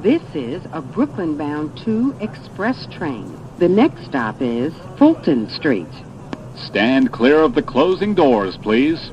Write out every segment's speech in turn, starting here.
This is a Brooklyn-bound 2 express train. The next stop is Fulton Street. Stand clear of the closing doors, please.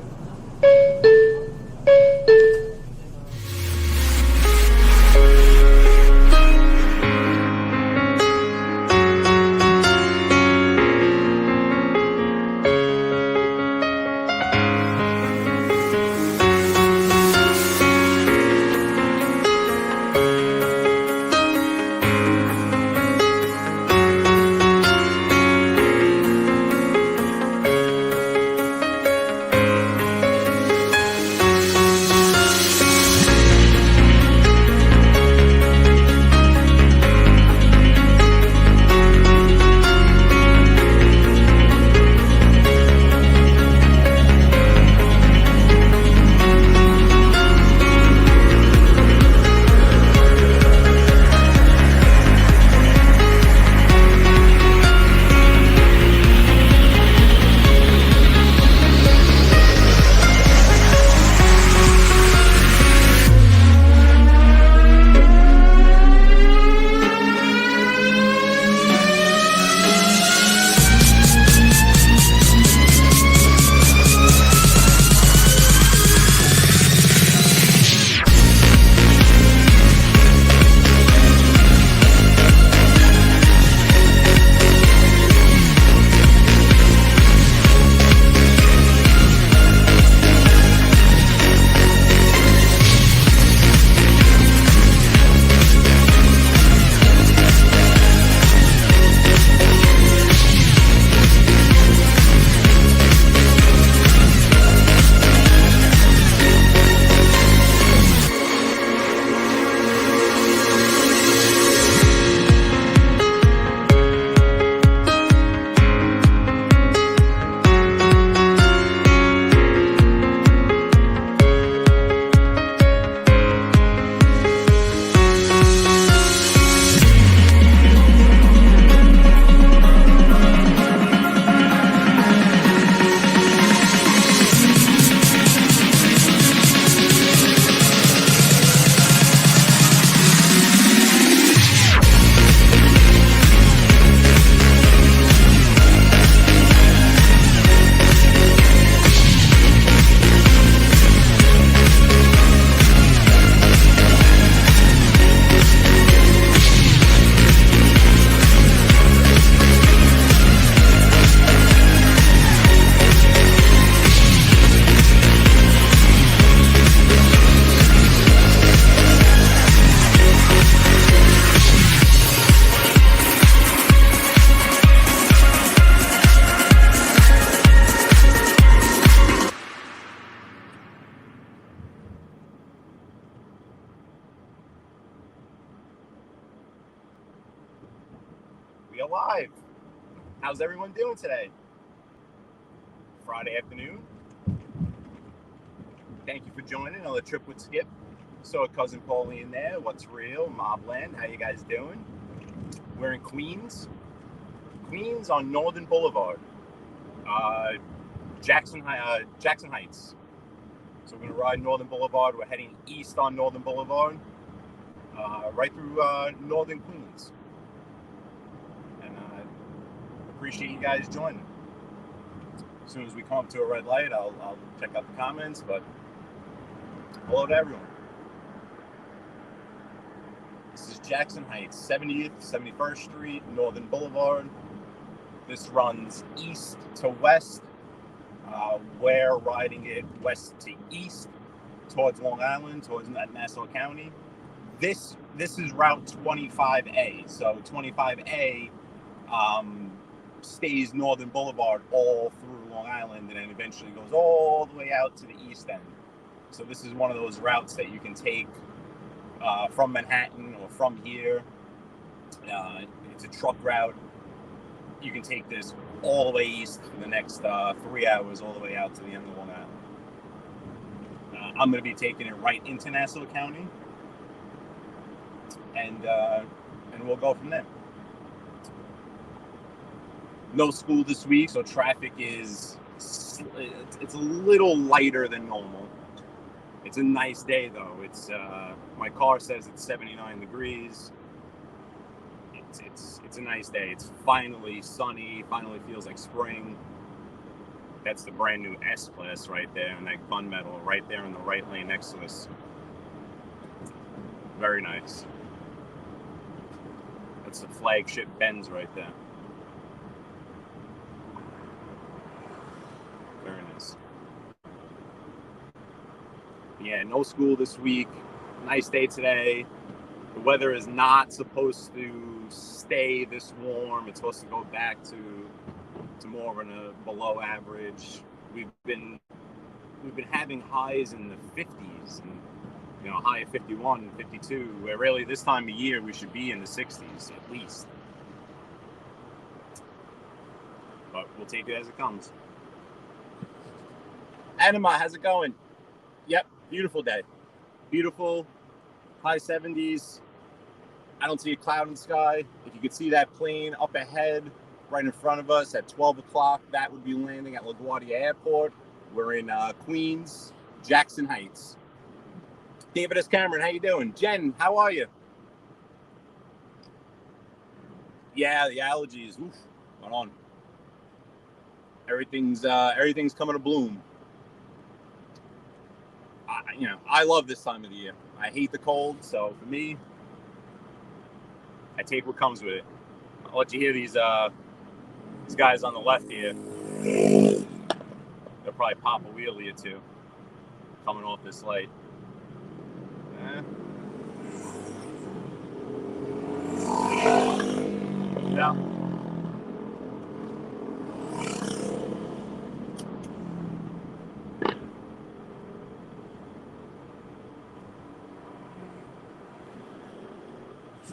We are live. How's everyone doing today? Friday afternoon. Thank you for joining another trip with Skip. Saw cousin Pauline there. What's real? Mobland. How you guys doing? We're in Queens. Queens on Northern Boulevard. Jackson Heights. So we're going to ride Northern Boulevard. We're heading east on Northern Boulevard. Right through Northern Queens. And appreciate you guys joining. As soon as we come up to a red light, I'll check out the comments, but hello to everyone. This is Jackson Heights, 70th, 71st Street, Northern Boulevard. This runs east to west. We're riding it west to east towards Long Island, towards Nassau County. This is Route 25A. So 25A stays Northern Boulevard all through Long Island and then eventually goes all the way out to the east end. So this is one of those routes that you can take from Manhattan or from here. It's a truck route. You can take this all the way east for the next 3 hours, all the way out to the end of Long Island. I'm going to be taking it right into Nassau County, and we'll go from there. No school this week, so traffic is it's a little lighter than normal. It's a nice day though. It's my car says it's 79 degrees. It's a nice day. It's finally sunny. Finally feels like spring. That's the brand new S-Class right there, and that gunmetal right there in the right lane next to us. Very nice. That's the flagship Benz right there. Very nice. Yeah, no school this week. Nice day today. The weather is not supposed to stay this warm. It's supposed to go back to more of a below average. We've been having highs in the 50s and high of 51, 52, where really this time of year we should be in the 60s at least. But we'll take it as it comes. Anima, how's it going? Yep, beautiful day. Beautiful, high 70s. I don't see a cloud in the sky. If you could see that plane up ahead, right in front of us at 12 o'clock, that would be landing at LaGuardia Airport. We're in Queens, Jackson Heights. David S. Cameron, how you doing? Jen, how are you? Yeah, the allergies. Oof, hold on. Everything's coming to bloom. I love this time of the year. I hate the cold, so for me, I take what comes with it. I'll let you hear these guys on the left here. They'll probably pop a wheelie or two coming off this light. Yeah.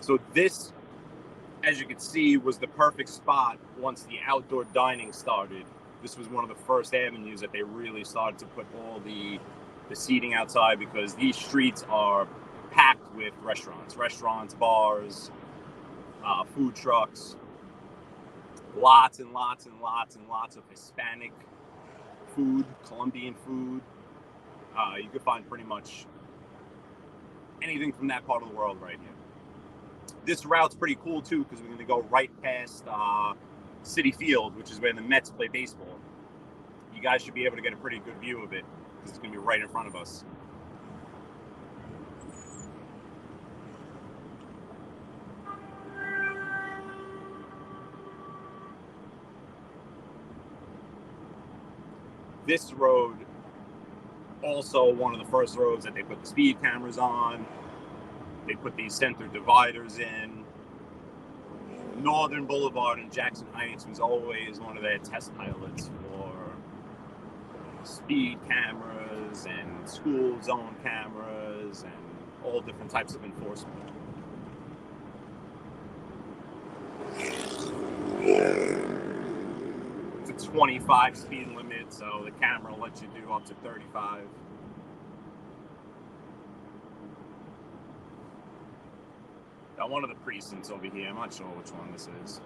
So this, as you can see, was the perfect spot once the outdoor dining started. This was one of the first avenues that they really started to put all the seating outside, because these streets are packed with restaurants, bars, food trucks, lots and lots and lots and lots of Hispanic food, Colombian food. You could find pretty much anything from that part of the world right here. This route's pretty cool too, because we're going to go right past Citi Field, which is where the Mets play baseball. You guys should be able to get a pretty good view of it, because it's going to be right in front of us. This road, also one of the first roads that they put the speed cameras on. They put these center dividers in. Northern Boulevard in Jackson Heights was always one of their test pilots for speed cameras and school zone cameras and all different types of enforcement. It's a 25 speed limit, so the camera lets you do up to 35. Got one of the precincts over here. I'm not sure which one this is.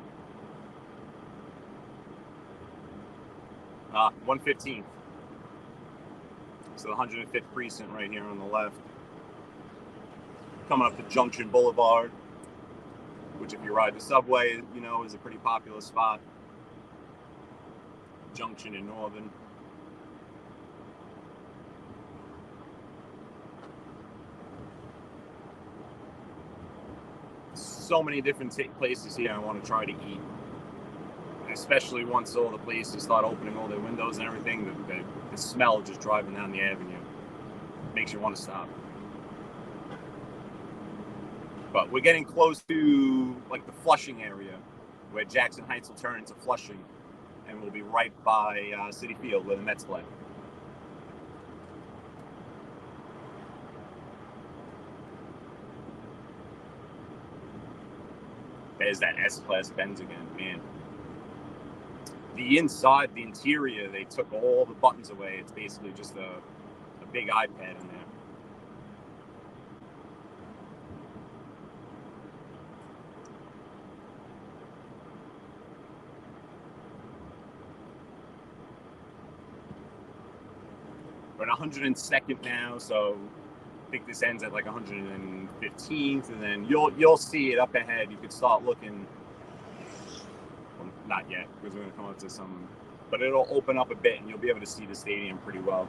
115th. So the 105th precinct right here on the left. Coming up to Junction Boulevard, which if you ride the subway, is a pretty popular spot. Junction in Northern. So many different places here I want to try to eat, especially once all the places start opening all their windows and everything. The smell just driving down the avenue makes you want to stop. But we're getting close to like the Flushing area, where Jackson Heights will turn into Flushing, and we'll be right by Citi Field where the Mets play. There's that S-Class Benz again, man. The inside, the interior, they took all the buttons away. It's basically just a big iPad in there. We're in 102nd now, so I think this ends at like 115th, and then you'll see it up ahead. You could start looking. Well, not yet, because we're going to come up to some, but it'll open up a bit, and you'll be able to see the stadium pretty well.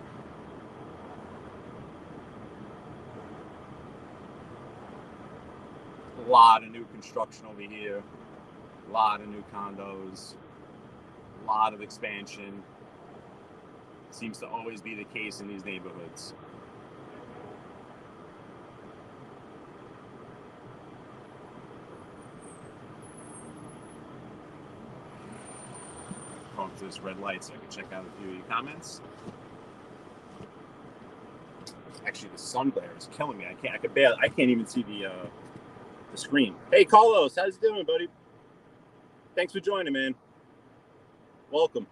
A lot of new construction over here, a lot of new condos, a lot of expansion. Seems to always be the case in these neighborhoods. Going to this red light so I can check out a few of your comments. Actually, the sun glare is killing me. I can't even see the screen. Hey, Carlos, how's it doing, buddy? Thanks for joining, man. Welcome.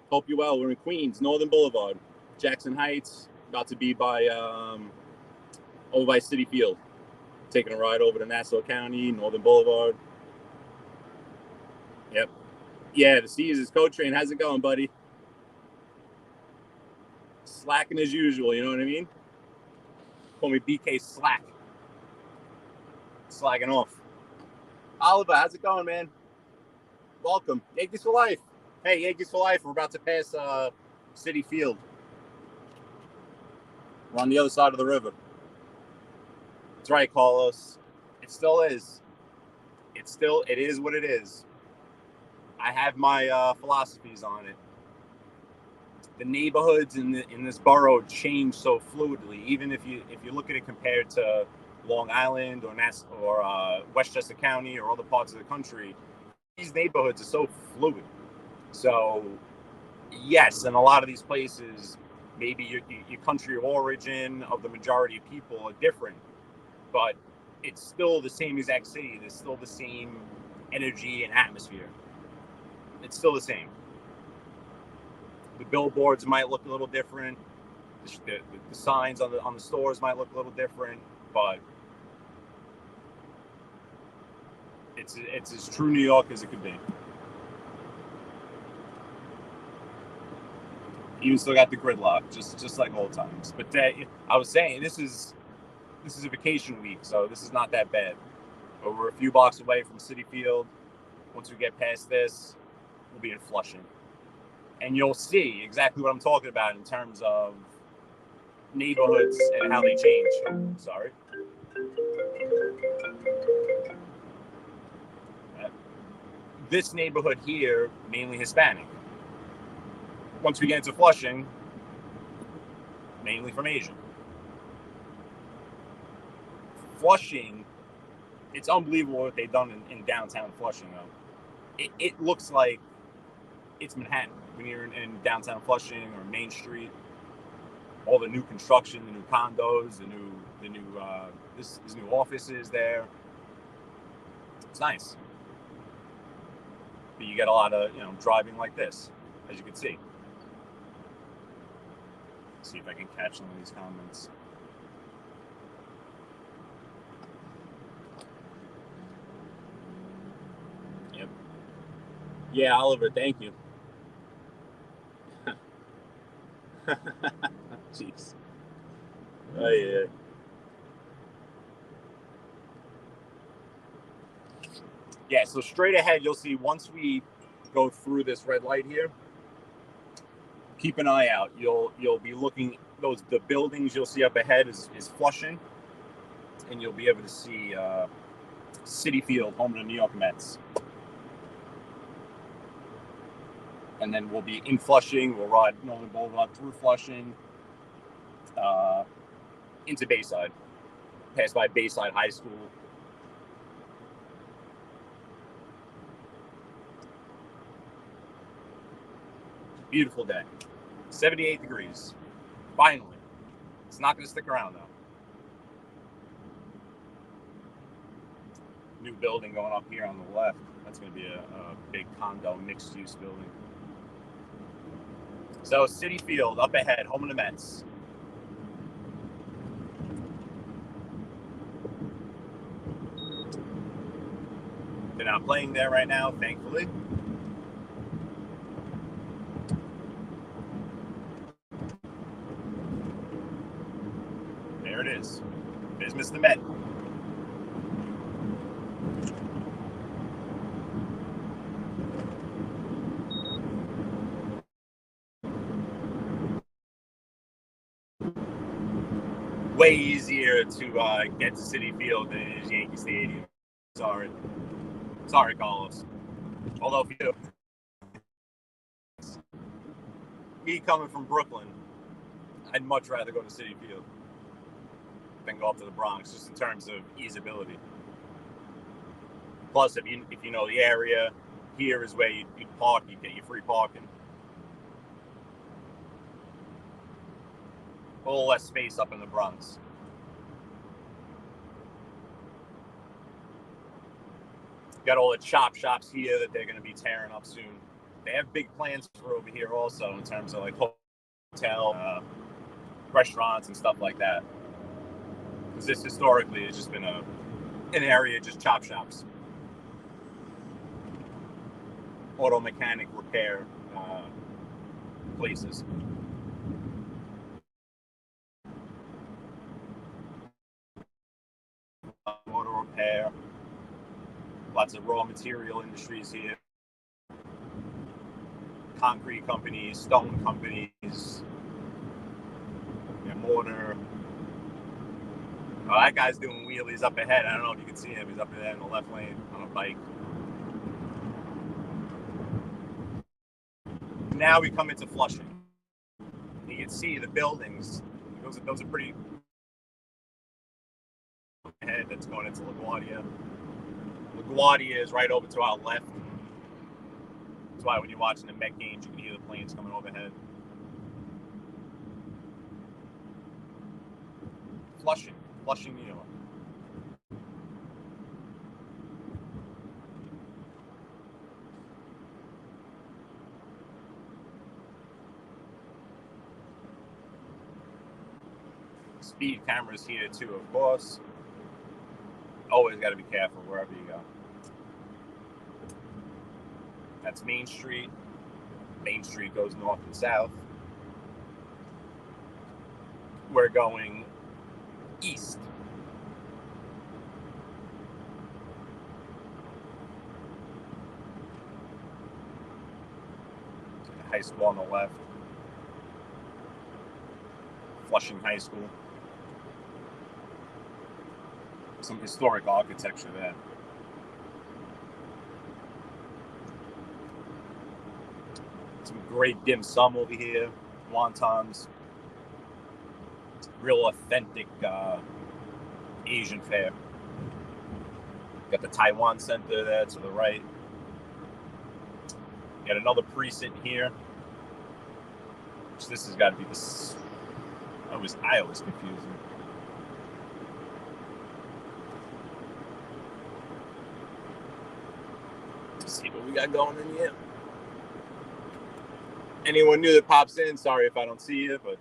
Hope you're well. We're in Queens, Northern Boulevard, Jackson Heights. About to be by over by City Field. Taking a ride over to Nassau County, Northern Boulevard. Yep. Yeah, the Caesars coach train. How's it going, buddy? Slacking as usual, you know what I mean? Call me BK Slack. Slacking off. Oliver, how's it going, man? Welcome. Yankees for life. Hey, Yankees for life. We're about to pass City Field. We're on the other side of the river. That's right, Carlos. It still is. It is what it is. I have my philosophies on it. The neighborhoods in this borough change so fluidly. Even if you look at it compared to Long Island or Westchester County or other parts of the country, these neighborhoods are so fluid. So, yes, in a lot of these places, maybe your country of origin of the majority of people are different, but it's still the same exact city. There's still the same energy and atmosphere. It's still the same. The billboards might look a little different. The signs on the stores might look a little different, but it's as true New York as it could be. Even still got the gridlock, just like old times. But I was saying, this is a vacation week, so this is not that bad. But we're a few blocks away from Citi Field. Once we get past this, we'll be in Flushing. And you'll see exactly what I'm talking about in terms of neighborhoods and how they change. Sorry. This neighborhood here, mainly Hispanic. Once we get into Flushing, mainly from Asia. Flushing, it's unbelievable what they've done in downtown Flushing, though. It looks like it's Manhattan when you're in downtown Flushing or Main Street. All the new construction, the new condos, the new offices there. It's nice. But you get a lot of driving like this, as you can see. Let's see if I can catch some of these comments. Yep. Yeah, Oliver, thank you. Jeez. Oh, yeah. Yeah, so straight ahead, you'll see once we go through this red light here, keep an eye out. You'll be looking, the buildings you'll see up ahead is Flushing, and you'll be able to see Citi Field, home of the New York Mets. And then we'll be in Flushing. We'll ride Northern Boulevard through Flushing into Bayside, pass by Bayside High School. Beautiful day. 78 degrees. Finally. It's not going to stick around, though. New building going up here on the left. That's going to be a big condo mixed-use building. So, Citi Field up ahead, home of the Mets. They're not playing there right now, thankfully. There it is. There's Mr. Met. Way easier to get to Citi Field than it is Yankee Stadium. Sorry, Carlos. Although if you me coming from Brooklyn, I'd much rather go to Citi Field than go up to the Bronx, just in terms of easeability. Plus, if you know the area, here is where you'd park. You get your free parking. A little less space up in the Bronx. Got all the chop shops here that they're going to be tearing up soon. They have big plans for over here also in terms of like hotel, restaurants and stuff like that. Because this historically has just been an area just chop shops, auto mechanic repair places. Auto repair. Lots of raw material industries here. Concrete companies, stone companies, mortar. Oh, that guy's doing wheelies up ahead. I don't know if you can see him. He's up ahead in the left lane on a bike. Now we come into Flushing. You can see the buildings. Those are pretty ahead. That's going into LaGuardia. LaGuardia is right over to our left. That's why when you're watching the Met games, you can hear the planes coming overhead. Flushing, New York. Speed cameras here too, of course. Always got to be careful wherever you go. That's Main Street. Main Street goes north and south. We're going east. High school on the left. Flushing High School. Some historic architecture there. Some great dim sum over here. Wontons. Real authentic Asian fare. Got the Taiwan Center there to the right. Got another precinct here. Which this has got to be this. I always confuse them. Let's see what we got going in here. Anyone new that pops in, sorry if I don't see you, but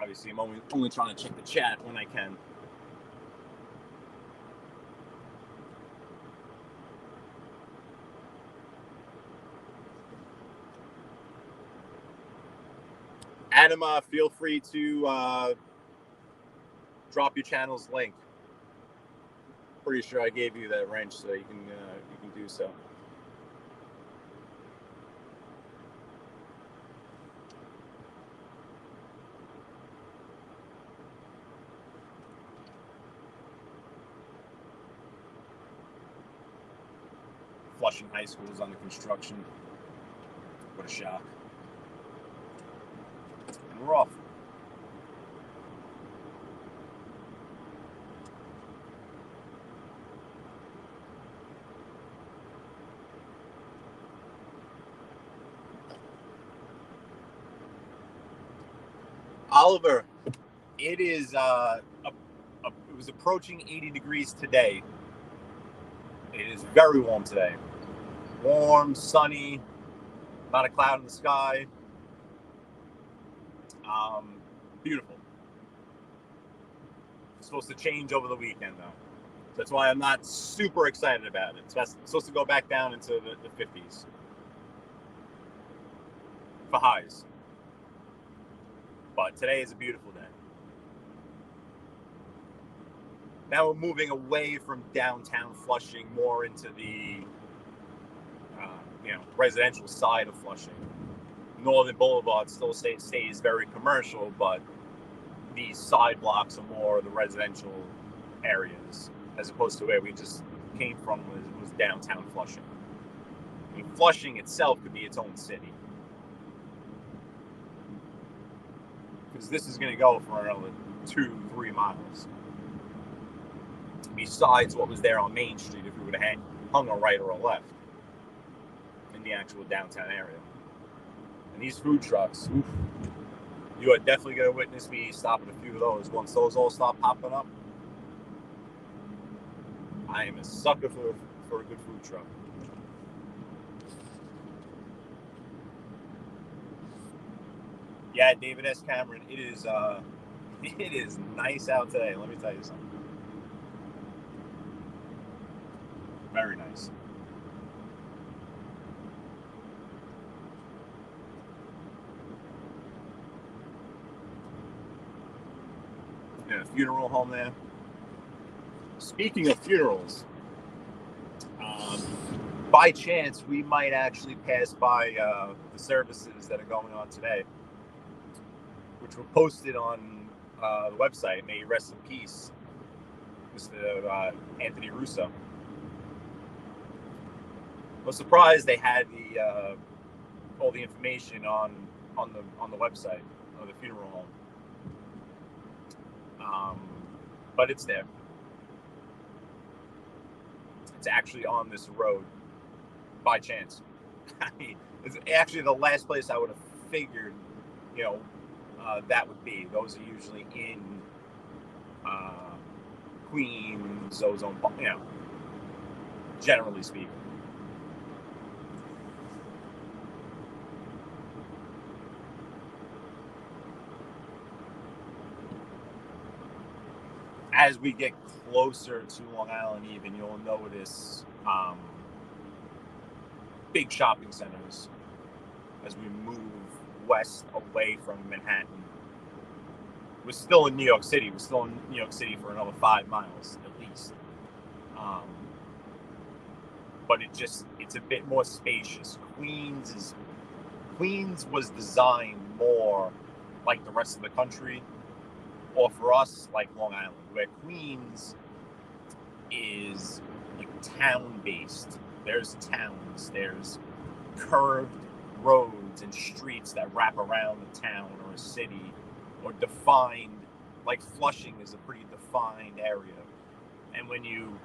obviously I'm only trying to check the chat when I can. Adam, feel free to drop your channel's link. Pretty sure I gave you that wrench, so you can do so. Flushing High School is under construction. What a shock. And we're off. Oliver, it is it was approaching 80 degrees today. It is very warm today. Warm, sunny, not a cloud in the sky. Beautiful. It's supposed to change over the weekend, though. That's why I'm not super excited about it. It's supposed to go back down into the 50s for highs. But today is a beautiful day. Now we're moving away from downtown Flushing, more into the residential side of Flushing. Northern Boulevard still stays very commercial, but these side blocks are more the residential areas, as opposed to where we just came from was downtown Flushing. I mean, Flushing itself could be its own city, because this is going to go for another 2-3 miles. Besides what was there on Main Street, if we would have hung a right or a left in the actual downtown area. And these food trucks, oof, you are definitely going to witness me stopping a few of those. Once those all stop popping up, I am a sucker for a good food truck. Yeah, David S. Cameron, it is nice out today. Let me tell you something. Very nice. Yeah, funeral home there. Speaking of funerals, by chance, we might actually pass by the services that are going on today, which were posted on the website. May you rest in peace, Mr. Anthony Russo. I was surprised they had all the information on the website of the funeral home, but it's there. It's actually on this road by chance. I mean, it's actually the last place I would have figured, that would be. Those are usually in Queens, Ozone, generally speaking. As we get closer to Long Island, even, you'll notice big shopping centers as we move west away from Manhattan. We're still in New York City. We're still in New York City for another 5 miles at least. But it's a bit more spacious. Queens was designed more like the rest of the country, or for us, like Long Island, where Queens is like town-based. There's towns, there's curved roads and streets that wrap around a town or a city, or defined, like Flushing is a pretty defined area. And when you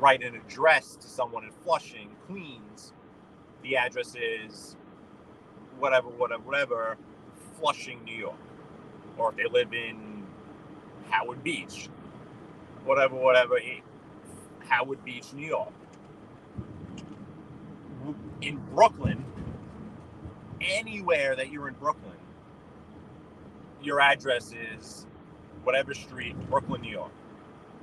write an address to someone in Flushing, Queens, the address is whatever, Flushing, New York. Or if they live in Howard Beach, whatever, Howard Beach, New York. In Brooklyn, anywhere that you're in Brooklyn, your address is whatever street, Brooklyn, New York.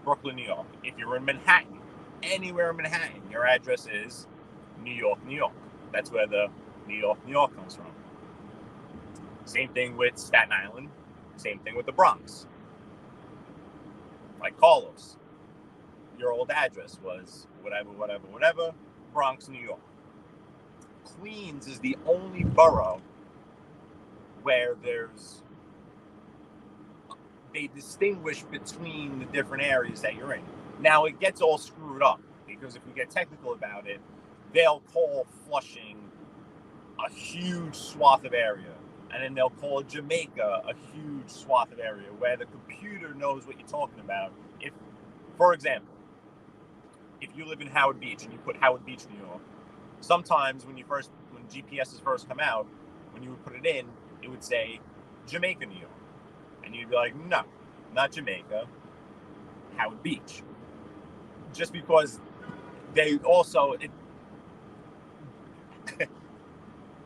Brooklyn, New York. If you're in Manhattan, anywhere in Manhattan, your address is New York, New York. That's where the New York, New York comes from. Same thing with Staten Island. Same thing with the Bronx. Like Carlos, your old address was whatever, Bronx, New York. Queens is the only borough where they distinguish between the different areas that you're in. Now, it gets all screwed up, because if we get technical about it, they'll call Flushing a huge swath of area. And then they'll call Jamaica a huge swath of area, where the computer knows what you're talking about. If, for example, if you live in Howard Beach and you put Howard Beach, New York, sometimes when GPSs first come out, when you would put it in, it would say Jamaica, New York. And you'd be like, no, not Jamaica, Howard Beach. Just because they also, it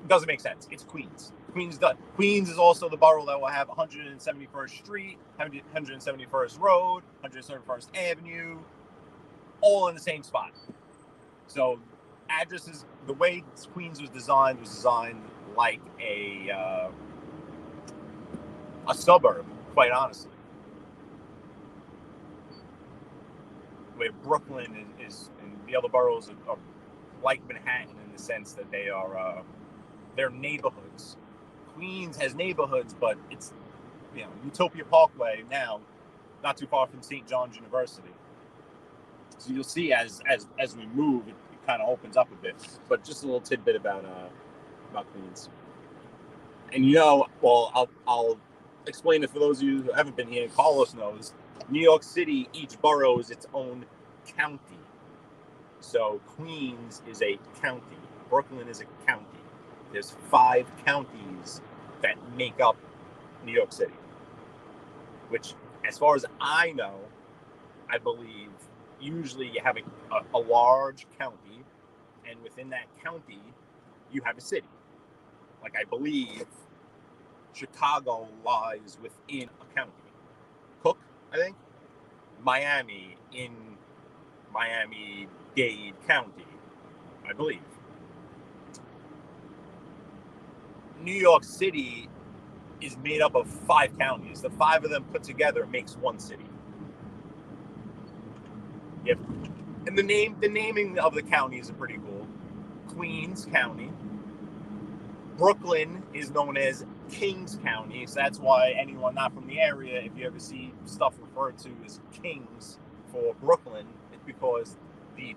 doesn't make sense. It's Queens. Queens is also the borough that will have 171st Street, 171st Road, 171st Avenue, all in the same spot. So addresses, the way Queens was designed like a suburb, quite honestly. where Brooklyn is and the other boroughs are like Manhattan in the sense that they're neighborhoods. Queens has neighborhoods, but it's, Utopia Parkway now, not too far from St. John's University. So you'll see as we move, it kind of opens up a bit. But just a little tidbit about Queens. And well, I'll explain it for those of you who haven't been here. Carlos knows. New York City, each borough is its own county. So Queens is a county. Brooklyn is a county. There's 5 counties that make up New York City, which, as far as I know, I believe usually you have a large county, and within that county, you have a city. Like, I believe Chicago lies within a county. Cook, I think. Miami in Miami-Dade County, I believe. New York City is made up of 5 counties. The 5 of them put together makes one city. Yep. And the naming of the counties are pretty cool. Queens County. Brooklyn is known as Kings County, so that's why anyone not from the area, if you ever see stuff referred to as Kings for Brooklyn, it's because the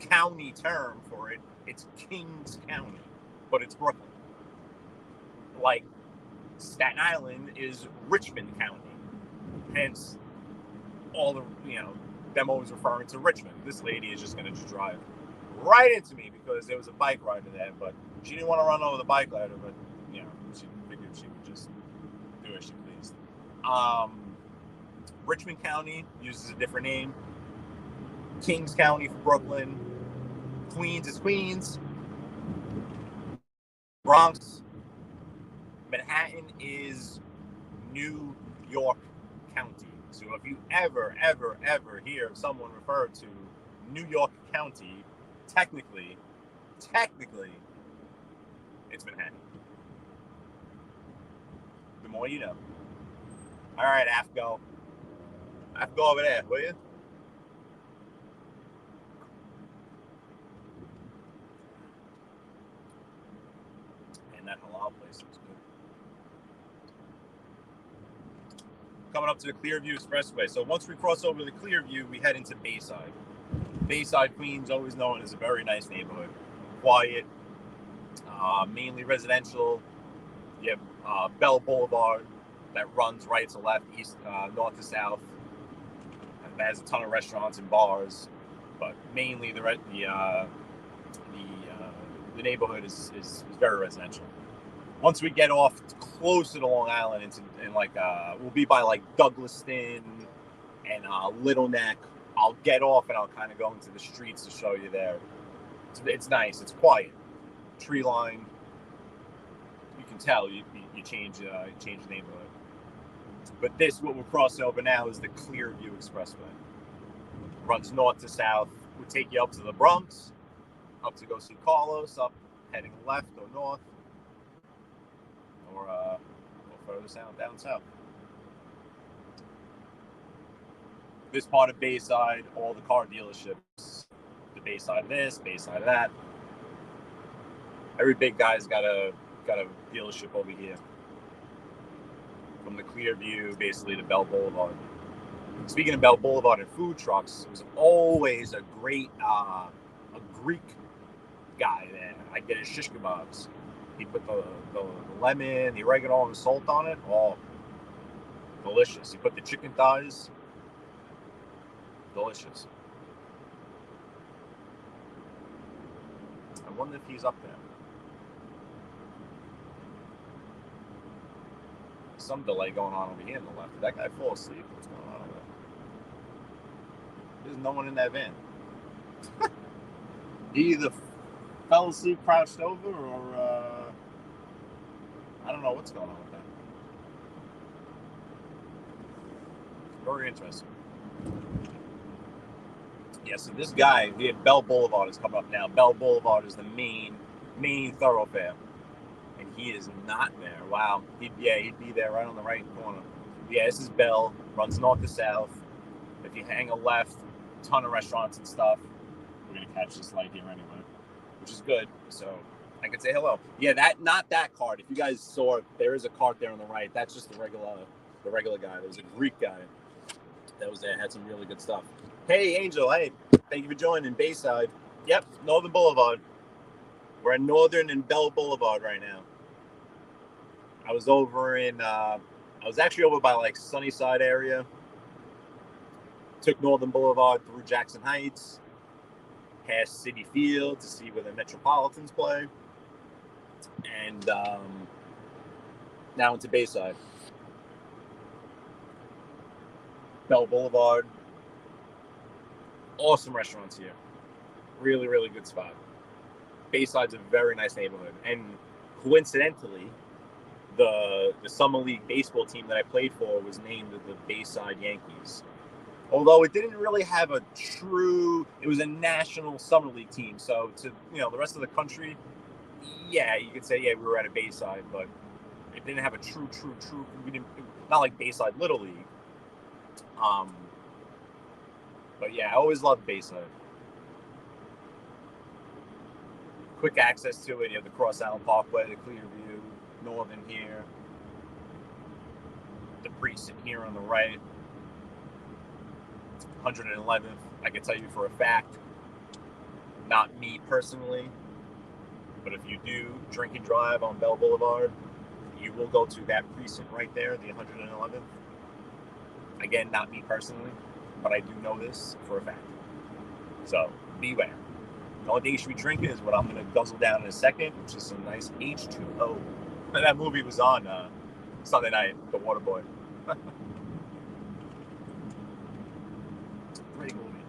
county term for it, it's Kings County, but it's Brooklyn. Like Staten Island is Richmond County, hence all the them always referring to Richmond. This lady is just going to just drive right into me because there was a bike rider there, but she didn't want to run over the bike rider, but she figured she would just do as she pleased. Richmond County uses a different name. Kings County for Brooklyn. Queens is Queens. Bronx. Manhattan is New York County. So if you ever hear someone refer to New York County, technically, it's Manhattan. The more you know. All right, AFGO. AFGO over there, will you? And that halal place is good. Coming up to the Clearview Expressway. So once we cross over the Clearview, we head into Bayside. Bayside, Queens, always known as a very nice neighborhood. Quiet, mainly residential. You have Bell Boulevard that runs right to left, east, north to south. That has a ton of restaurants and bars, but mainly the neighborhood is very residential. Once we get off closer to Long Island, we'll be by like Douglaston and Little Neck. I'll get off and I'll kind of go into the streets to show you there. It's nice. It's quiet. Tree line. You can tell you change the neighborhood. But what we're crossing over now is the Clearview Expressway. Runs north to south. Would take you up to the Bronx, up to go see Carlos, up heading left or north, or further down south. This part of Bayside, all the car dealerships, the Bayside of this, Bayside of that. Every big guy's got a dealership over here. From the Clearview, basically, to Bell Boulevard. Speaking of Bell Boulevard and food trucks, it was always a great Greek guy there. I get his shish kebabs. He put the lemon, the oregano, and the salt on it. Oh, delicious. He put the chicken thighs. Delicious. I wonder if he's up there. Some delay going on over here on the left. Did that guy fall asleep? What's going on over there? There's no one in that van. He either fell asleep crouched over or I don't know what's going on with that. Very interesting. Yeah, so this guy, we have Bell Boulevard is coming up now. Bell Boulevard is the main thoroughfare. And he is not there. Wow. He'd be there right on the right corner. Yeah, this is Bell. Runs north to south. If you hang a left, ton of restaurants and stuff. We're gonna catch this light here anyway, which is good. So I could say hello. Yeah, not that cart. If you guys saw, there is a cart there on the right. That's just the regular guy. There was a Greek guy that was there, had some really good stuff. Hey, Angel. Hey, thank you for joining Bayside. Yep, Northern Boulevard. We're at Northern and Bell Boulevard right now. I was actually over by like Sunnyside area. Took Northern Boulevard through Jackson Heights, past City Field to see where the Metropolitans play, and now into Bayside. Bell Boulevard. Awesome restaurants here. Really, really good spot. Bayside's a very nice neighborhood. And coincidentally, the Summer League baseball team that I played for was named the Bayside Yankees. Although it didn't really have it was a national Summer League team. So to, the rest of the country, yeah, you could say, yeah, we were at a Bayside, but it didn't have a true, not like Bayside Little League. But yeah, I always loved Bayside. Quick access to it. You have the Cross Island Parkway, the Clearview, Northern here, the precinct here on the right, 111th. I can tell you for a fact, not me personally, but if you do drink and drive on Bell Boulevard, you will go to that precinct right there, the 111th. Again, not me personally, but I do know this for a fact. So beware. The only thing you should be drinking is what I'm going to guzzle down in a second, which is some nice H2O. And that movie was on Sunday night, The Waterboy. Great movie.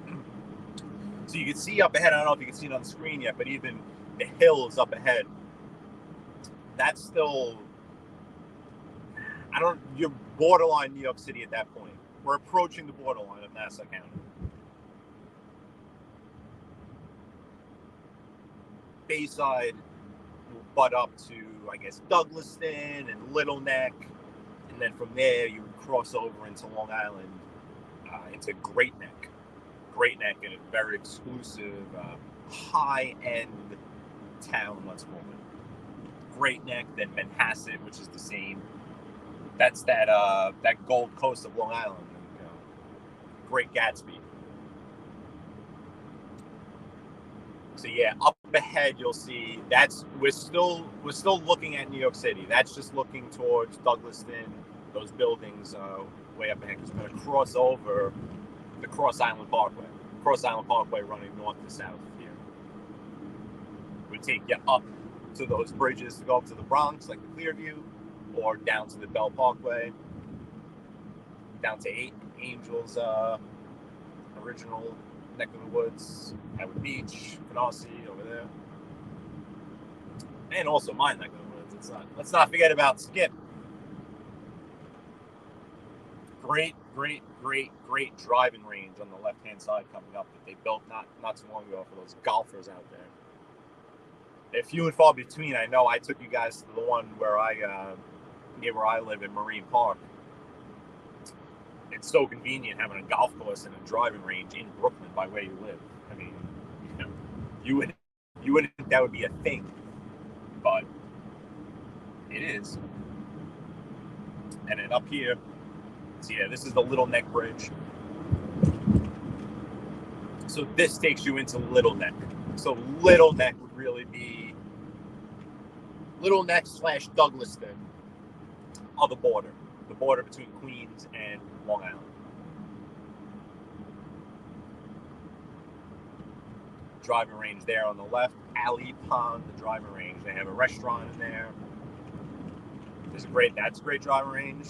So you can see up ahead, I don't know if you can see it on the screen yet, but even the hills up ahead, that's still, you're borderline New York City at that point. We're approaching the borderline of Nassau County. Bayside will butt up to, I guess, Douglaston and Little Neck, and then from there you would cross over into Long Island, into Great Neck. Great Neck, and a very exclusive, high-end town, let's call it. Great Neck, then Manhasset, which is the same. That's that Gold Coast of Long Island. Great Gatsby. So yeah, up ahead you'll see we're still looking at New York City. That's just looking towards Douglaston, those buildings way up ahead, because we're going to cross over the Cross Island Parkway. Cross Island Parkway running north to south here. We take you up to those bridges to go up to the Bronx, like the Clearview, or down to the Bell Parkway, down to Angel's original neck of the woods, Howard Beach, Canarsie over there, and also my neck of the woods. Let's not forget about Skip. Great driving range on the left-hand side coming up that they built not too long ago for those golfers out there. They're few and far between. I know I took you guys to the one where near where I live in Marine Park. It's so convenient having a golf course and a driving range in Brooklyn by where you live. I mean, you wouldn't think that would be a thing, but it is. And then up here, so yeah, this is the Little Neck Bridge. So this takes you into Little Neck. So Little Neck would really be Little Neck / Douglaston on the border between Queens and Long Island. Driving range there on the left, Alley Pond, the driving range. They have a restaurant in there. That's a great driving range.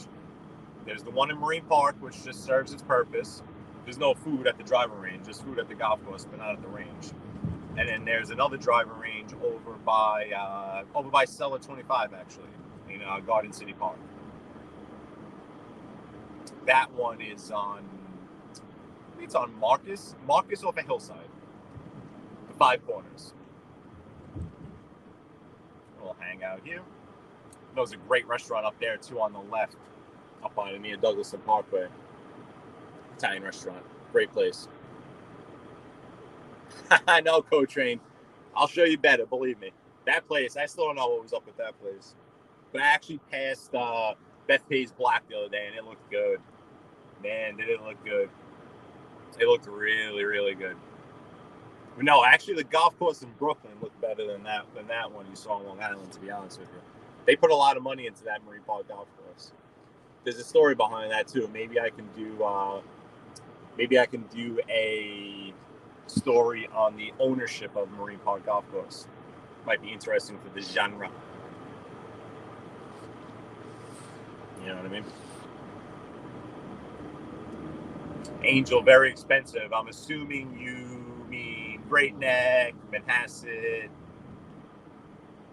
There's the one in Marine Park, which just serves its purpose. There's no food at the driving range, just food at the golf course, but not at the range. And then there's another driving range over by Cellar 25, actually, in Garden City Park. That one is on, I think it's on Marcus off a hillside. The Five Corners. We'll hang out here. There's a great restaurant up there too on the left, up on near Douglaston Parkway. Italian restaurant, great place. I know, Co-Train. I'll show you better, believe me. That place, I still don't know what was up with that place. But I actually passed Beth Pay's Black the other day, and it looked good. Man, did it look good. It looked really, really good. But no, actually, the golf course in Brooklyn looked better than that one you saw on Long Island, to be honest with you. They put a lot of money into that Marine Park golf course. There's a story behind that, too. Maybe I can do a story on the ownership of Marine Park Golf Course. Might be interesting for the genre. You know what I mean? Angel, very expensive. I'm assuming you mean Great Neck, Manhasset,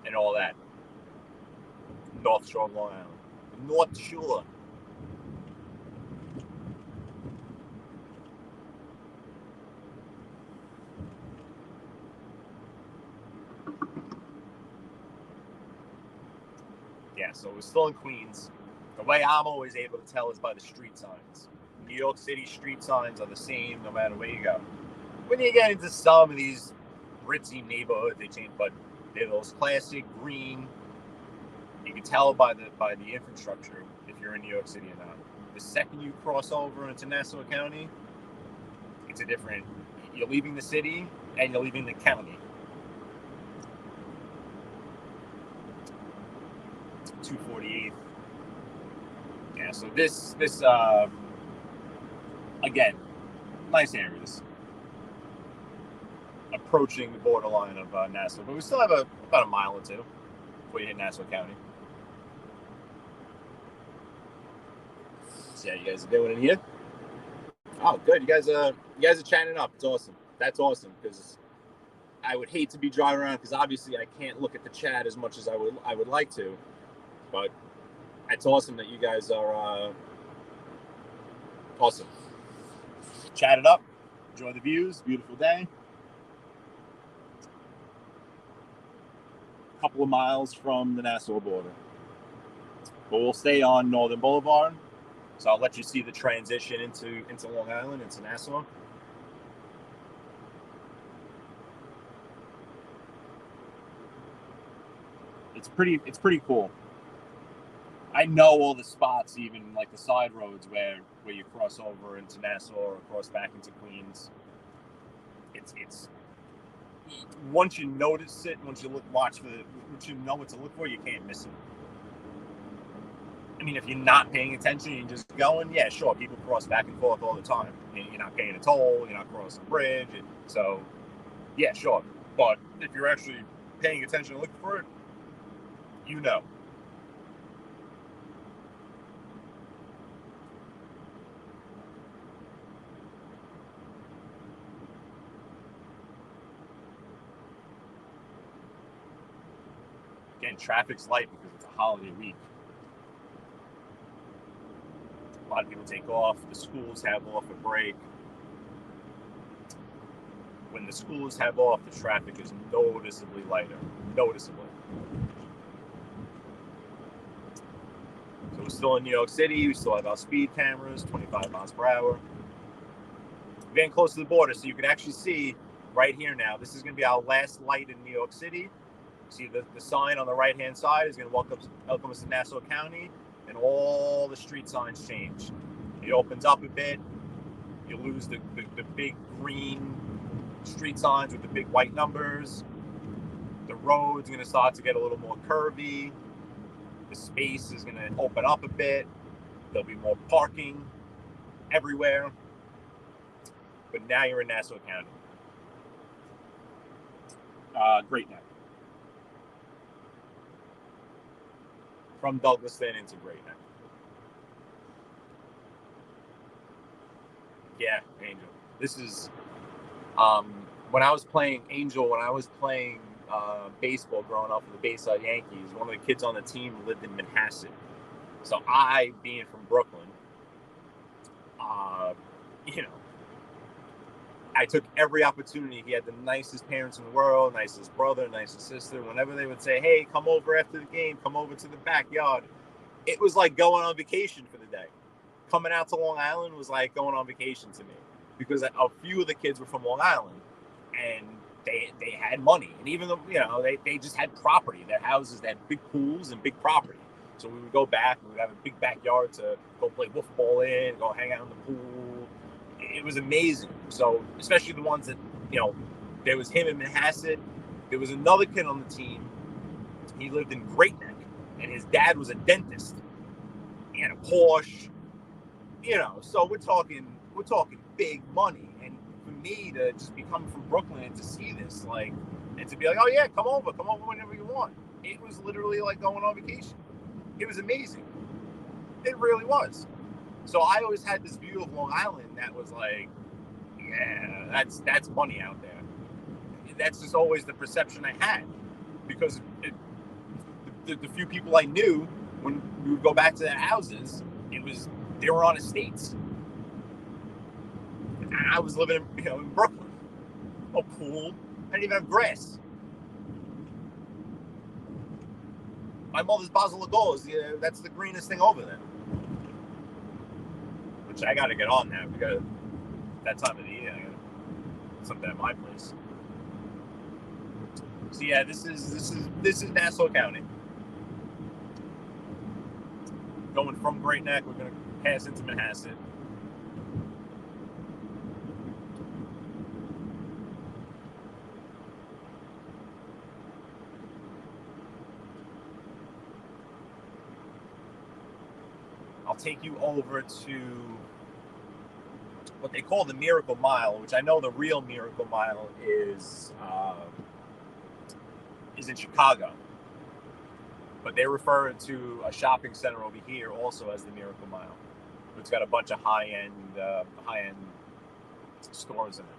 and all that. North Shore of Long Island. North Shore. Yeah, so we're still in Queens. The way I'm always able to tell is by the street signs. New York City street signs are the same no matter where you go. When you get into some of these ritzy neighborhoods, they change, but they're those classic green. You can tell by the infrastructure if you're in New York City or not. The second you cross over into Nassau County, it's a different. You're leaving the city and you're leaving the county. 248. Yeah, so this again, nice areas. Approaching the borderline of Nassau, but we still have about a mile or two before you hit Nassau County. See how you guys are doing in here. Oh, good. You guys are chatting up. It's awesome. That's awesome because I would hate to be driving around because obviously I can't look at the chat as much as I would like to. But it's awesome that you guys are awesome. Chat it up. Enjoy the views. Beautiful day. A couple of miles from the Nassau border. But we'll stay on Northern Boulevard. So I'll let you see the transition into Long Island, into Nassau. It's pretty cool. I know all the spots, even like the side roads where you cross over into Nassau or cross back into Queens. It's once you notice it, once you once you know what to look for, you can't miss it. I mean, if you're not paying attention, you're just going, yeah, sure, people cross back and forth all the time. You're not paying a toll, you're not crossing a bridge, so yeah, sure. But if you're actually paying attention and looking for it, you know. Again, traffic's light because it's a holiday week. A lot of people take off. The schools have off a break. When the schools have off, the traffic is noticeably lighter. Noticeably. So we're still in New York City. We still have our speed cameras, 25 miles per hour. We're getting close to the border, so you can actually see right here now. This is going to be our last light in New York City. See the sign on the right-hand side is going to welcome us to Nassau County, and all the street signs change. It opens up a bit. You lose the big green street signs with the big white numbers. The road's going to start to get a little more curvy. The space is going to open up a bit. There'll be more parking everywhere. But now you're in Nassau County. Great Neck. From Douglaston into Great Neck. Yeah, Angel. This is when I was playing baseball growing up with the Bayside Yankees. One of the kids on the team lived in Manhasset. So I, being from Brooklyn, I took every opportunity. He had the nicest parents in the world, nicest brother, nicest sister. Whenever they would say, hey, come over after the game, come over to the backyard. It was like going on vacation for the day. Coming out to Long Island was like going on vacation to me because a few of the kids were from Long Island. and they had money, and even though they just had property, their houses, they had big pools and big property. So we would go back, we would have a big backyard to go play wiffle ball in, go hang out in the pool. It was amazing. So especially the ones that, there was him in Manhasset. There was another kid on the team. He lived in Great Neck, and his dad was a dentist. He had a Porsche, so we're talking big money. And for me to just be coming from Brooklyn and to see this, and to be like, oh yeah, come over whenever you want. It was literally like going on vacation. It was amazing. It really was. So I always had this view of Long Island that was like, yeah, that's money out there. That's just always the perception I had, because the few people I knew, when we would go back to their houses, they were on estates. I was living in Brooklyn. No pool. I didn't even have grass. My mother's Basilicos, that's the greenest thing over there. Which I got to get on now, because that time of the year, I got something at my place. So yeah, this is Nassau County. Going from Great Neck, we're going to pass into Manhasset. I'll take you over to what they call the Miracle Mile, which I know the real Miracle Mile is in Chicago. But they refer to a shopping center over here also as the Miracle Mile. It's got a bunch of high-end stores in it.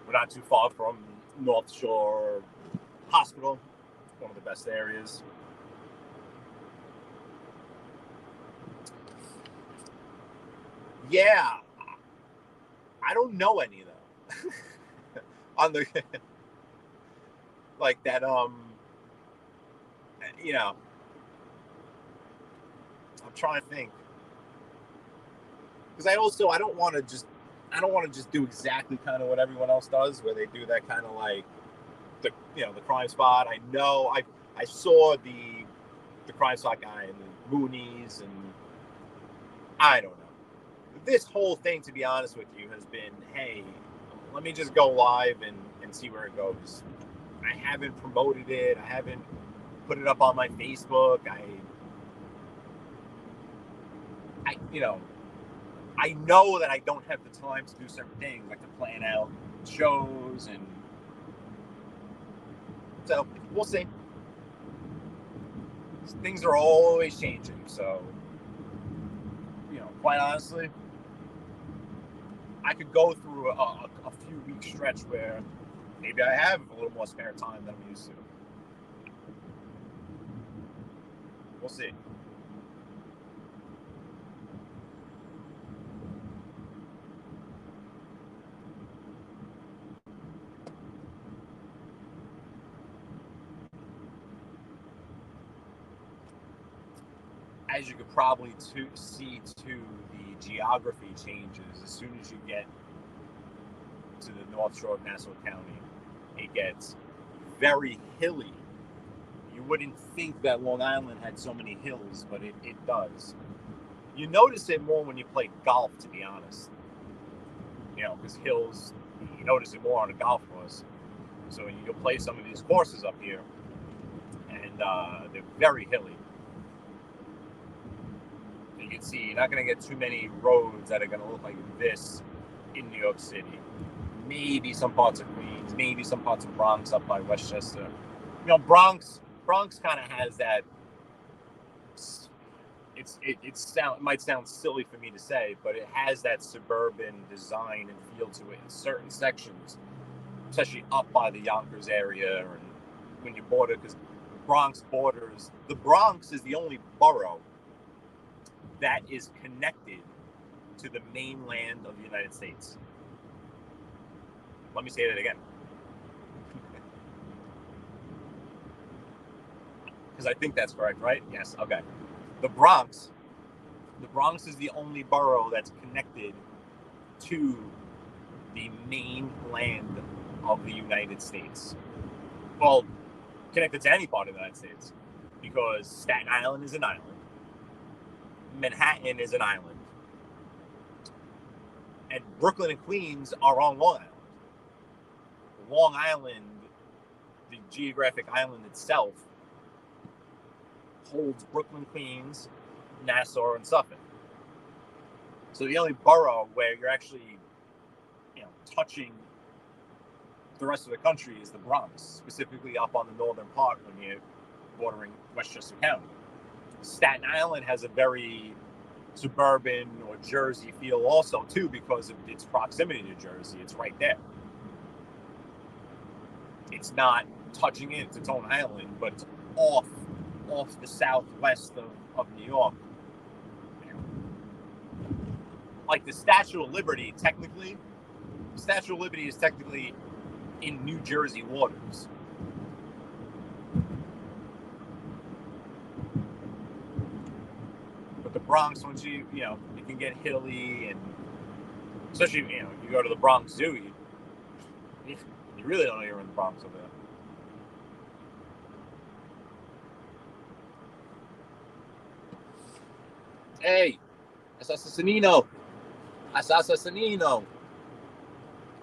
We're not too far from North Shore Hospital, one of the best areas. Yeah, I don't know any of them. On the like that, I'm trying to think, because I don't want to just do exactly kind of what everyone else does, where they do that kind of like the Crime Spot. I know I saw the Crime Spot guy and the Moonies, and I don't know. This whole thing, to be honest with you, has been, hey, let me just go live and see where it goes. I haven't promoted it. I haven't put it up on my Facebook. I know that I don't have the time to do certain things, like to plan out shows, and so we'll see. Things are always changing, so quite honestly, I could go through a few week stretch where maybe I have a little more spare time than I'm used to. We'll see. As you could probably see too, the geography changes as soon as you get to the North Shore of Nassau County. It gets very hilly. You wouldn't think that Long Island had so many hills, but it does. You notice it more when you play golf, to be honest. Because hills, you notice it more on a golf course. So you'll play some of these courses up here, and they're very hilly. You can see you're not going to get too many roads that are going to look like this in New York City. Maybe some parts of Queens, maybe some parts of Bronx up by Westchester. Bronx kind of has that. It might sound silly for me to say, but it has that suburban design and feel to it in certain sections, especially up by the Yonkers area, and when you border, because Bronx borders. The Bronx is the only borough that is connected to the mainland of the United States. Let me say that again. Because I think that's correct, right? Yes, okay. The Bronx is the only borough that's connected to the mainland of the United States. Well, connected to any part of the United States, because Staten Island is an island, Manhattan is an island, and Brooklyn and Queens are on Long Island. Long Island, the geographic island itself, holds Brooklyn, Queens, Nassau, and Suffolk. So the only borough where you're actually, touching the rest of the country is the Bronx, specifically up on the northern part when you're bordering Westchester County. Staten Island has a very suburban or Jersey feel also, too, because of its proximity to Jersey. It's right there. It's not touching it, it's its own island, but it's off the southwest of New York. Like the Statue of Liberty, technically, Statue of Liberty is technically in New Jersey waters. But the Bronx, once you it can get hilly, and especially, you go to the Bronx Zoo, you really don't know you're in the Bronx over there. Hey, Assassinino.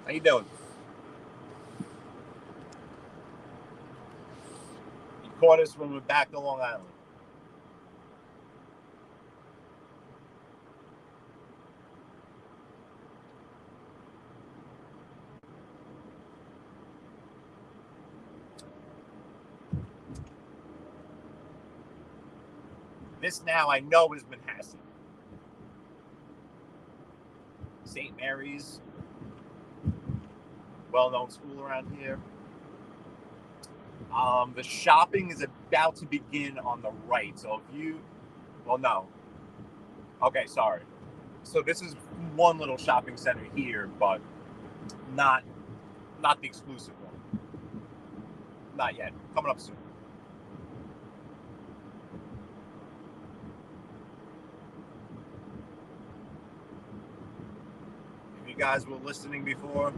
How you doing? You caught us when we're back to Long Island. This now I know is Manhasset. St. Mary's, well-known school around here. The shopping is about to begin on the right. So if you, no. Okay, sorry. So this is one little shopping center here, but not the exclusive one. Not yet. Coming up soon. If you guys were listening before,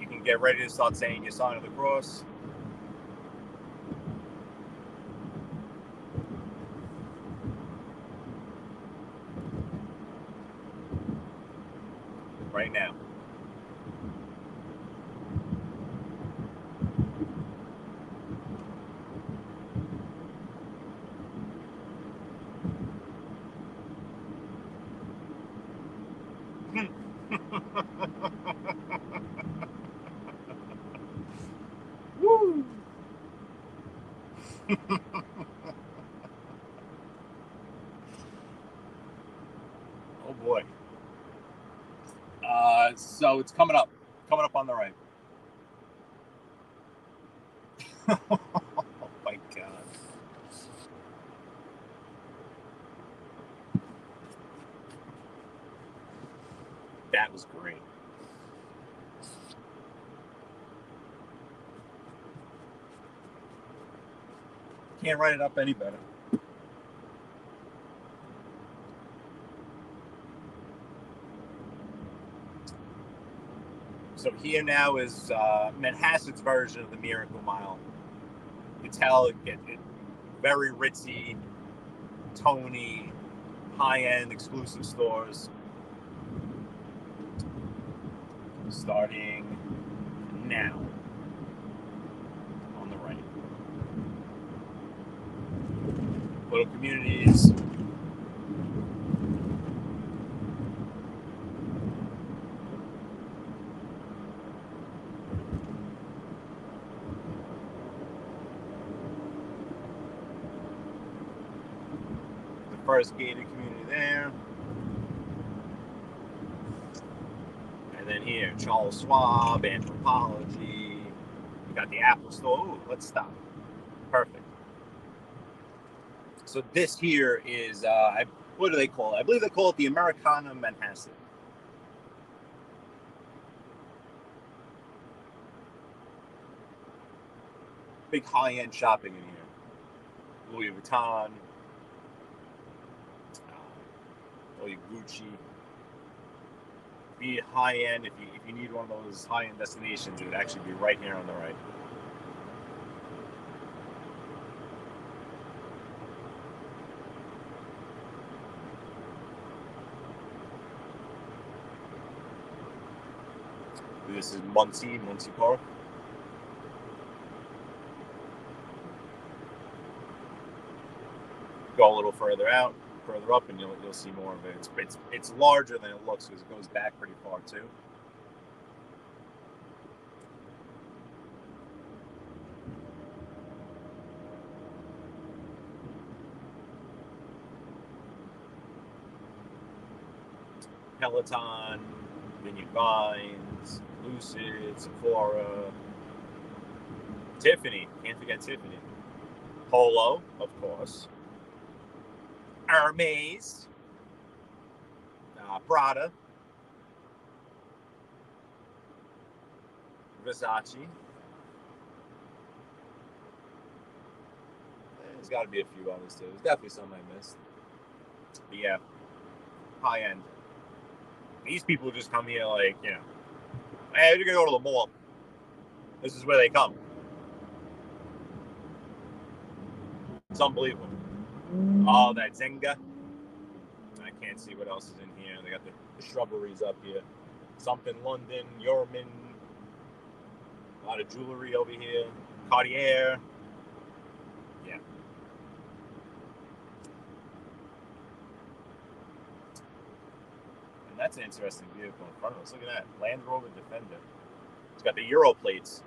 you can get ready to start saying your sign of the cross. Right now. Woo! Oh boy. So it's coming up on the right. Oh my God. That was great. Can't write it up any better. So here now is Manhasset's version of the Miracle Mile. You tell it very ritzy, Tony, high-end, exclusive stores. Starting now on the right. Little communities. First gated community there. And then here, Charles Schwab, Anthropology. You got the Apple Store. Ooh, let's stop. Perfect. So this here is, what do they call it? I believe they call it the Americana Manhasset. Big high-end shopping in here. Louis Vuitton. All your Gucci. Be high end. If you need one of those high end destinations, it would actually be right here on the right. This is Muncie Park. Go a little further up, and you'll see more of it. It's larger than it looks because it goes back pretty far too. Peloton, Vineyard Vines, Lucid, Sephora, Tiffany. Can't forget Tiffany. Polo, of course. Hermes, Prada, Versace. There's got to be a few others too. There's definitely some I missed. But yeah, high end. These people just come here like, you know, hey, you're gonna go to the mall. This is where they come. It's unbelievable. Oh, that Zenga. I can't see what else is in here. They got the shrubberies up here. Something London, Yorman. A lot of jewelry over here. Cartier. Yeah. And that's an interesting vehicle in front of us. Look at that. Land Rover Defender. It's got the Euro plates.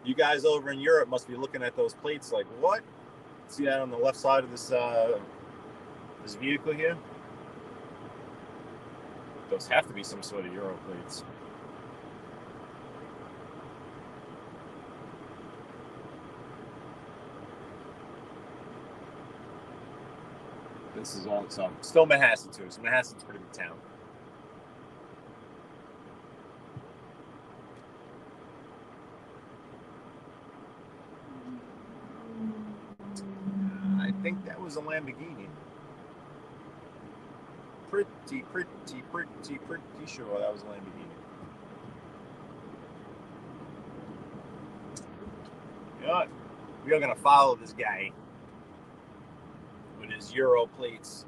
You guys over in Europe must be looking at those plates like, what? See that on the left side of this this vehicle here? Those have to be some sort of Euro plates. This is all it's still Manhasset too. So Manhasset's a pretty big town. I think that was a Lamborghini. Pretty sure that was a Lamborghini. You know what? We are going to follow this guy with his Euro plates.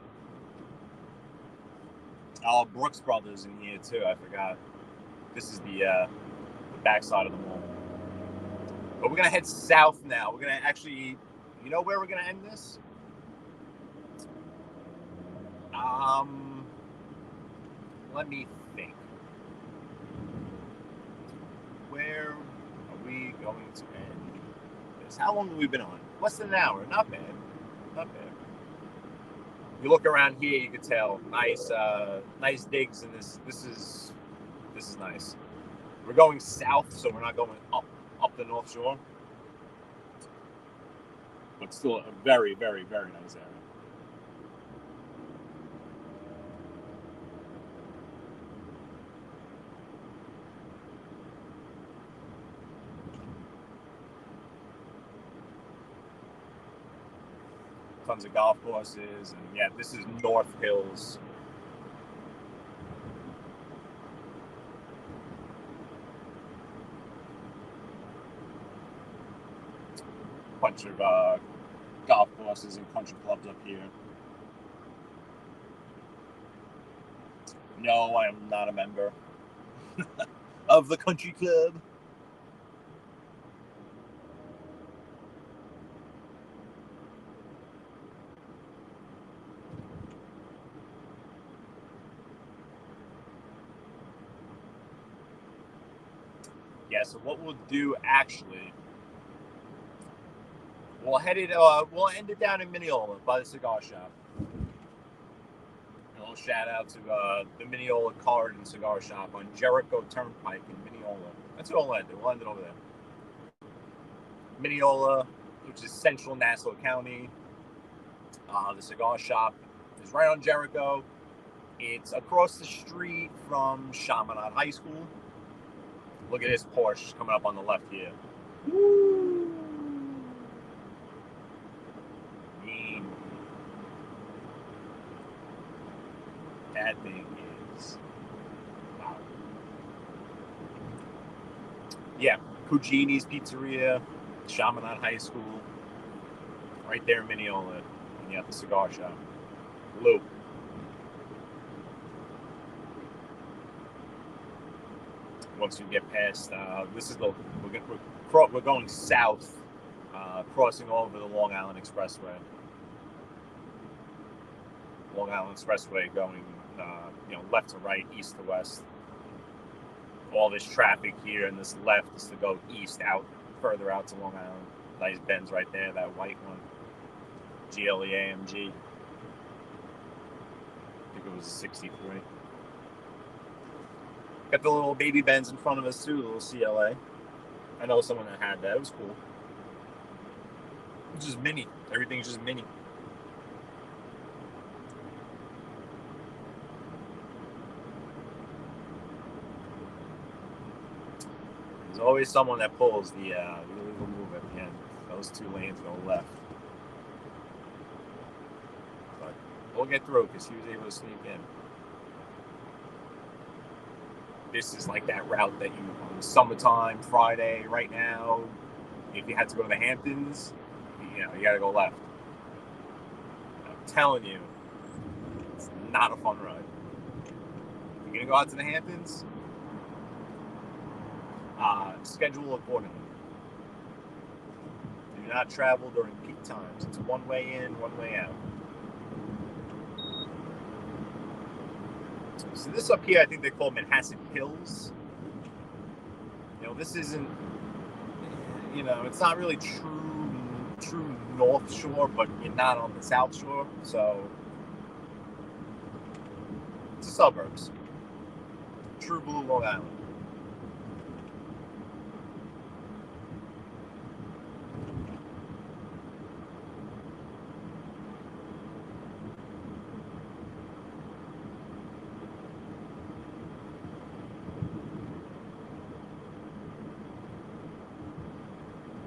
Oh, Brooks Brothers in here too. I forgot. This is the backside of the mall. But we're going to head south now. We're going to actually... You know where we're going to end this? Let me think. Where are we going to end this? How long have we been on? Less than an hour. Not bad. Not bad. You look around here, you can tell nice digs, and this is nice. We're going south, so we're not going up the North Shore. But still a very, very, very nice area. Tons of golf courses, and yeah, this is North Hills. Bunch of golf courses and country clubs up here. No, I am not a member of the country club. Yeah, so what we'll do actually, we'll end it down in Mineola by the cigar shop. A little shout out to the Mineola Card and Cigar Shop on Jericho Turnpike in Mineola. That's what we'll end it. We'll end it over there. Mineola, which is central Nassau County. The cigar shop is right on Jericho. It's across the street from Chaminade High School. Look at this Porsche coming up on the left here. Woo! That thing is, wow. Yeah, Cugini's Pizzeria, Chaminade High School, right there in Mineola, and you have the cigar shop. Lou. Once you get past, this is we're going south, crossing over the Long Island Expressway. Long Island Expressway going, left to right, east to west. All this traffic here, and this left is to go east, out, further out to Long Island. Nice Benz right there, that white one. GLE AMG. I think it was a 63. Got the little baby Benz in front of us too, the little CLA. I know someone that had that. It was cool. It's just mini. Everything's just mini. There's always someone that pulls the illegal move at the end. Those 2 lanes go left. But we'll get through because he was able to sneak in. This is like that route that you, on the summertime, Friday, right now, if you had to go to the Hamptons, you got to go left. I'm telling you, it's not a fun ride. If you're going to go out to the Hamptons, schedule accordingly. Do not travel during peak times. It's one way in, one way out. So this up here, I think they call Manhasset Hills. This isn't, it's not really true North Shore, but you're not on the South Shore, so it's the suburbs. True blue Long Island.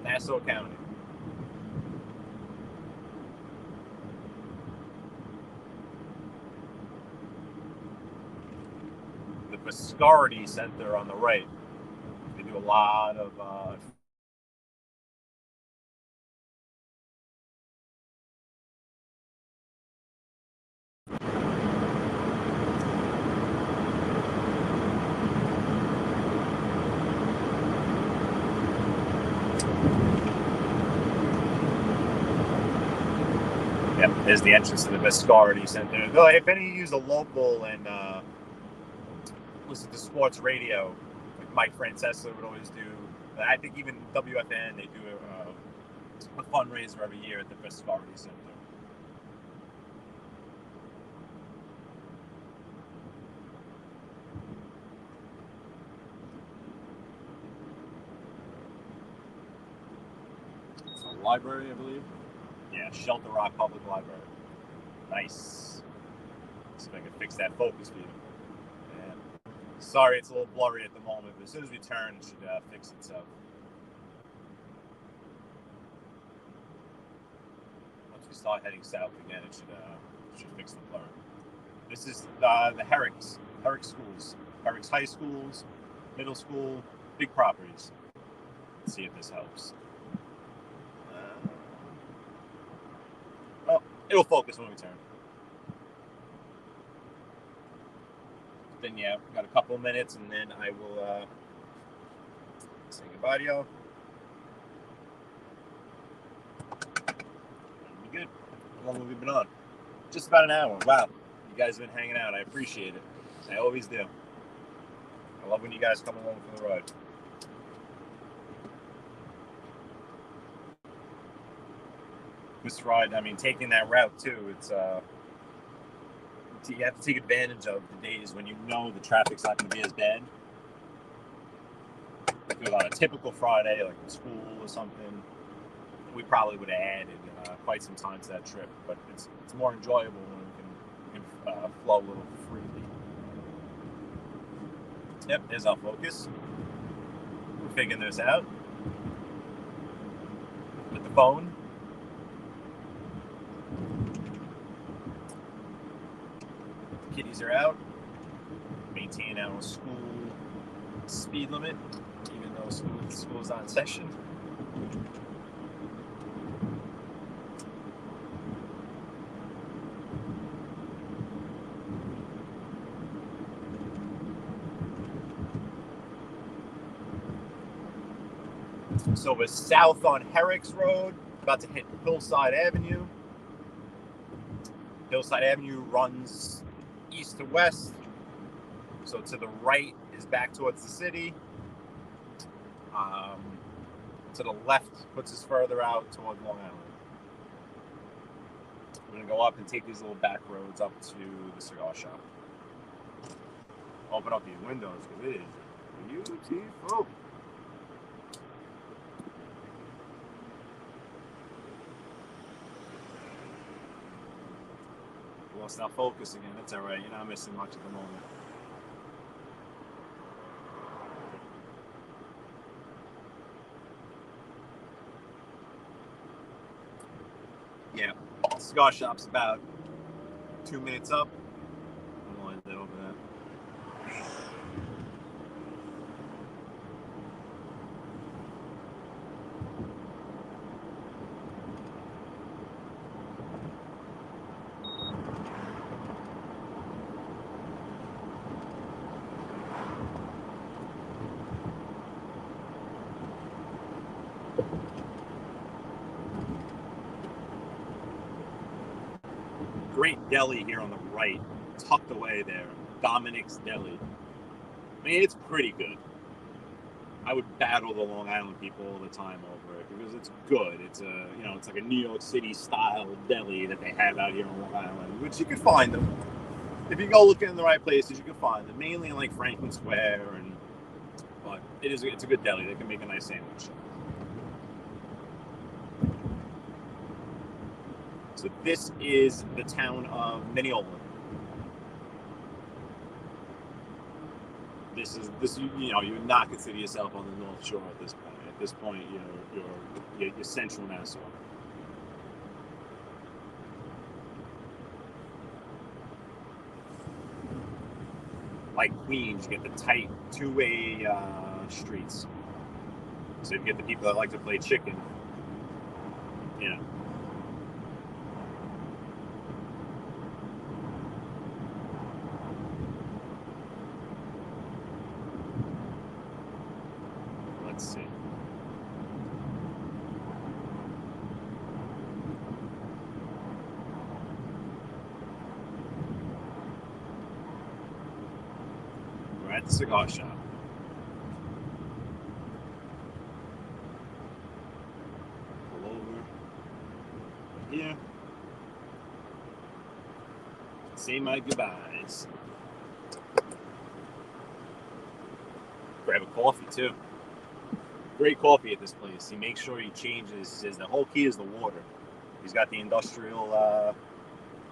Nassau County. The Viscardi Center on the right. They do a lot of there's the entrance to the Viscardi Center. Though, if any of you use a local and listen to sports radio, like Mike Francesa would always do. I think even WFN, they do a fundraiser every year at the Viscardi Center. It's a library, I believe. Yeah, Shelter Rock Public Library. Nice. See if I can fix that focus for you. Yeah. Sorry, it's a little blurry at the moment, but as soon as we turn, it should fix itself. Once we start heading south again, it should fix the blur. This is the Herrick's schools. Herrick's high schools, middle school, big properties. Let's see if this helps. It'll focus when we turn. Then yeah, we've got a couple of minutes, and then I will say goodbye to y'all. Be good. How long have we been on? Just about an hour. Wow, you guys have been hanging out. I appreciate it. I always do. I love when you guys come along for the ride. This ride, I mean, taking that route too, it's you have to take advantage of the days when you know the traffic's not going to be as bad. Because on a typical Friday, like in school or something, we probably would have added quite some time to that trip. But it's more enjoyable when we can flow a little freely. Yep, there's our focus. We're figuring this out with the phone. Kiddies are out. Maintain our school speed limit, even though school's not in session. So we're south on Herrick's Road, about to hit Hillside Avenue. Hillside Avenue runs east to west. So to the right is back towards the city. To the left puts us further out toward Long Island. We're going to go up and take these little back roads up to the cigar shop. Open up these windows because it is beautiful. Lost our focus again. That's all right. You're not missing much at the moment. Yeah, cigar shop's about 2 minutes up. I'm going to line that over that. Great deli here on the right, tucked away there. Dominic's Deli. I mean, it's pretty good. I would battle the Long Island people all the time over it because it's good. It's it's like a New York City style deli that they have out here on Long Island, which you can find them. If you go looking in the right places, you can find them. Mainly in like Franklin Square, but it's a good deli. They can make a nice sandwich. So this is the town of Mineola. This you would not consider yourself on the North Shore at this point. At this point, you're central Nassau. Like Queens, you get the tight two-way streets. So you get the people that like to play chicken. Yeah. Let's see. We're at the cigar shop. Pull over here. Say my goodbyes. Grab a coffee too. Great coffee at this place. He makes sure he changes. He says the whole key is the water. He's got the industrial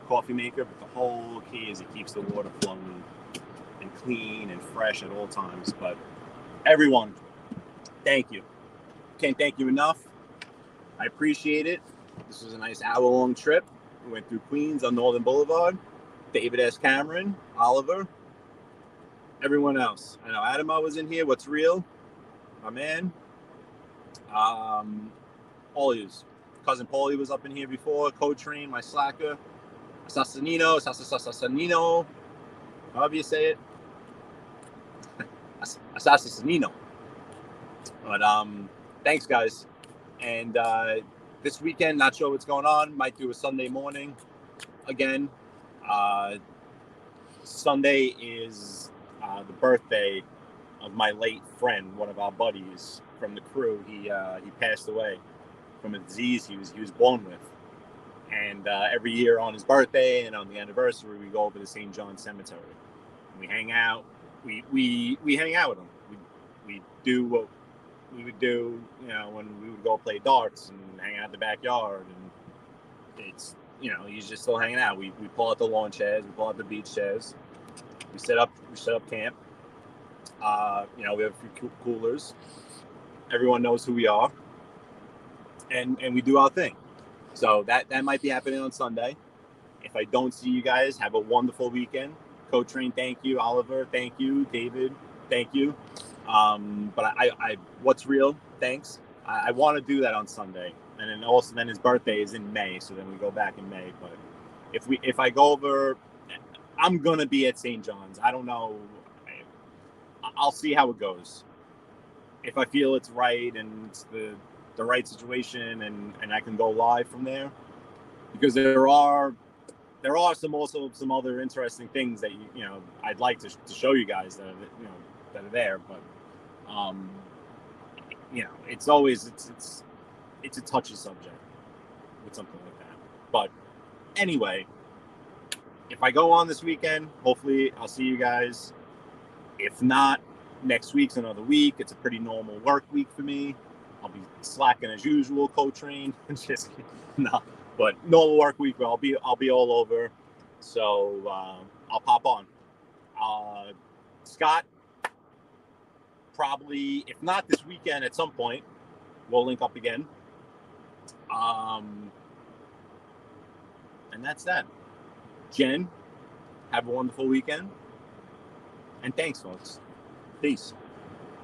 coffee maker, but the whole key is he keeps the water flowing and clean and fresh at all times. But everyone, thank you. Can't thank you enough. I appreciate it. This was a nice hour-long trip. We went through Queens on Northern Boulevard. David S. Cameron, Oliver, everyone else. I know Adamo was in here. What's real? My man. All yous. Cousin Paulie was up in here before. Co-train, my slacker. Assassinino. However you say it. Assassinino. But thanks guys. And this weekend, not sure what's going on. Might do a Sunday morning again. Sunday is the birthday of my late friend, one of our buddies from the crew. He passed away from a disease he was born with. And every year on his birthday and on the anniversary, we go over to St. John's Cemetery. We hang out. We hang out with him. We do what we would do, when we would go play darts and hang out in the backyard. And it's, he's just still hanging out. We pull out the lawn chairs. We pull out the beach chairs. We set up camp. We have a few coolers. Everyone knows who we are. And we do our thing. So that might be happening on Sunday. If I don't see you guys, have a wonderful weekend. Co-train, thank you. Oliver, thank you. David, thank you. But I what's real? Thanks. I want to do that on Sunday, and then also then his birthday is in May, so then we go back in May. But if I go over, I'm gonna be at St. John's. I don't know. I'll see how it goes. If I feel it's right and it's the right situation, and I can go live from there, because there are some other interesting things that you know I'd like to show you guys that are there, but it's always it's a touchy subject with something like that. But anyway, if I go on this weekend, hopefully I'll see you guys. If not, next week's another week. It's a pretty normal work week for me. I'll be slacking as usual, co-train. Just no, but normal work week. I'll be all over. So I'll pop on. Scott, probably if not this weekend, at some point we'll link up again. And that's that. Jen, have a wonderful weekend. And thanks, folks. Peace.